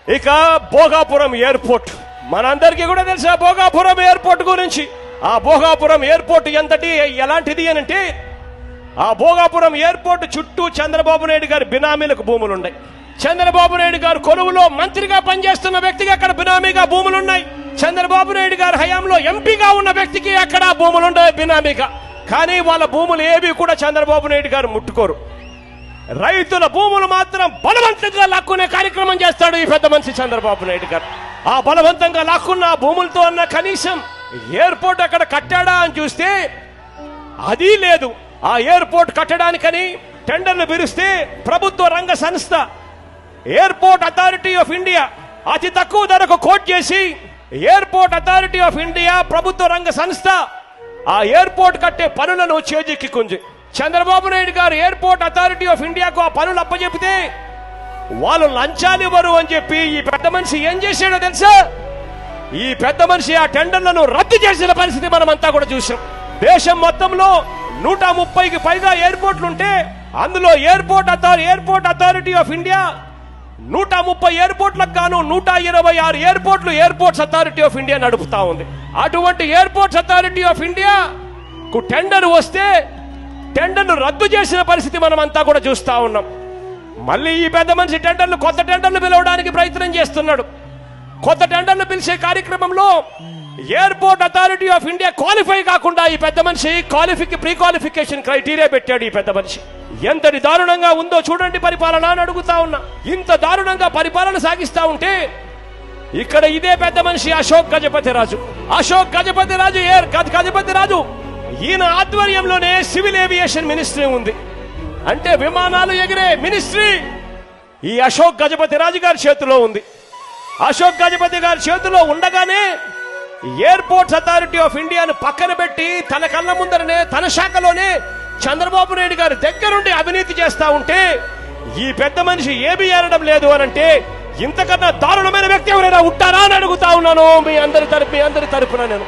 ఇక భోగాపురం ఎయిర్పోర్ట్, మనందరికీ కూడా తెలుసా భోగాపురం ఎయిర్పోర్ట్ గురించి. ఆ భోగాపురం ఎయిర్పోర్ట్ ఎలాంటిది అనంటే, ఆ భోగాపురం ఎయిర్పోర్ట్ చుట్టూ చంద్రబాబు నాయుడు గారి బినామీలకు భూములున్నాయి. చంద్రబాబు నాయుడు గారు కొలువులో మంత్రిగా పనిచేస్తున్న వ్యక్తికి అక్కడ బినామీగా భూములున్నాయి. చంద్రబాబు నాయుడు గారి హయాంలో ఎంపీగా ఉన్న వ్యక్తికి అక్కడ భూములున్నాయి బినామీగా. కానీ వాళ్ళ భూములు ఏవి కూడా చంద్రబాబు నాయుడు గారు ముట్టుకోరు. రైతుల భూములు మాత్రం బలవంతంగా లాక్కునే కార్యక్రమం చేస్తాడు ఈ పెద్ద మనిషి చంద్రబాబు నాయుడు గారు. ఆ బలవంతంగా లాక్కున్న భూములతో అన్న కనీసం ఎయిర్పోర్ట్ అక్కడ కట్టాడా అని చూస్తే అది లేదు. ఆ ఎయిర్పోర్ట్ కట్టడానికని టెండర్లు పిలిస్తే ప్రభుత్వ రంగ సంస్థ ఎయిర్పోర్ట్ అథారిటీ ఆఫ్ ఇండియా అతి తక్కువ ధరకు కోట్ చేసి ఎయిర్పోర్ట్ అథారిటీ ఆఫ్ ఇండియా ప్రభుత్వ రంగ సంస్థ ఆ ఎయిర్పోర్ట్ కట్టే పనులను చేజిక్కింది. చంద్రబాబు నాయుడు గారు ఎయిర్పోర్ట్ అథారిటీ ఆఫ్ ఇండియాకు ఆ పనులు అప్పచెపితే వాళ్ళు లంచాలు ఇవ్వరు అని చెప్పి ఈ పెద్ద మనిషి ఏం చేశాడో తెలుసా? ఈ పెద్ద మనిషి ఆ టెండర్లను రద్దు చేసిన పరిస్థితి మనమంతా కూడా చూసాం. దేశం మొత్తంలో 130కి పైగా ఎయిర్పోర్ట్లుంటే అందులో ఎయిర్పోర్ట్ అథారిటీ ఆఫ్ ఇండియా 130 ఎయిర్పోర్ట్లకు గాను 126 ఎయిర్పోర్ట్లు ఎయిర్పోర్ట్స్ అథారిటీ ఆఫ్ ఇండియా నడుపుతా ఉంది. అటువంటి ఎయిర్పోర్ట్స్ అథారిటీ ఆఫ్ ఇండియా కు టెండర్ వస్తే టెండర్ను రద్దు చేసిన పరిస్థితి మనమంతా కూడా చూస్తా ఉన్నాం. మళ్ళీ ఈ పెద్ద మనిషి కొత్త టెండర్లు పిలవడానికి ప్రయత్నం చేస్తున్నాడు. కొత్త టెండర్లు పిలిచే కార్యక్రమంలో airport authority of India qualify కాకుండా ఈ పెద్ద మనిషి ప్రీ క్వాలిఫికేషన్ క్రైటీరియా పెట్టాడు. ఈ పెద్ద మనిషి ఎంతటి దారుణంగా ఉందో చూడండి పరిపాలన అని అడుగుతా ఉన్నా. ఇంత దారుణంగా పరిపాలన సాగిస్తా ఉంటే ఇక్కడ ఇదే పెద్ద మనిషి అశోక్ గజపతి రాజు ఈయన ఆధ్వర్యంలోనే సివిల్ ఏవియేషన్ మినిస్ట్రీ ఉంది. అంటే విమానాలు ఎగిరే మినిస్ట్రీ ఈ అశోక్ గజపతి రాజు గారి చేతిలో ఉంది. అశోక్ గజపతి గారి చేతిలో ఉండగానే ఎయిర్పోర్ట్స్ అథారిటీ ఆఫ్ ఇండియాను పక్కన పెట్టి తన కళ్ళ ముందరనే తన శాఖలోనే చంద్రబాబు నాయుడు గారి దగ్గరుండి అవినీతి చేస్తా ఉంటే ఈ పెద్ద మనిషి ఏమీ ఏరడం లేదు అనంటే ఇంతకన్నా దారుణమైన వ్యక్తి ఎవరైనా ఉంటారా అని అడుగుతా ఉన్నాను మీ అందరి తరపున నేను.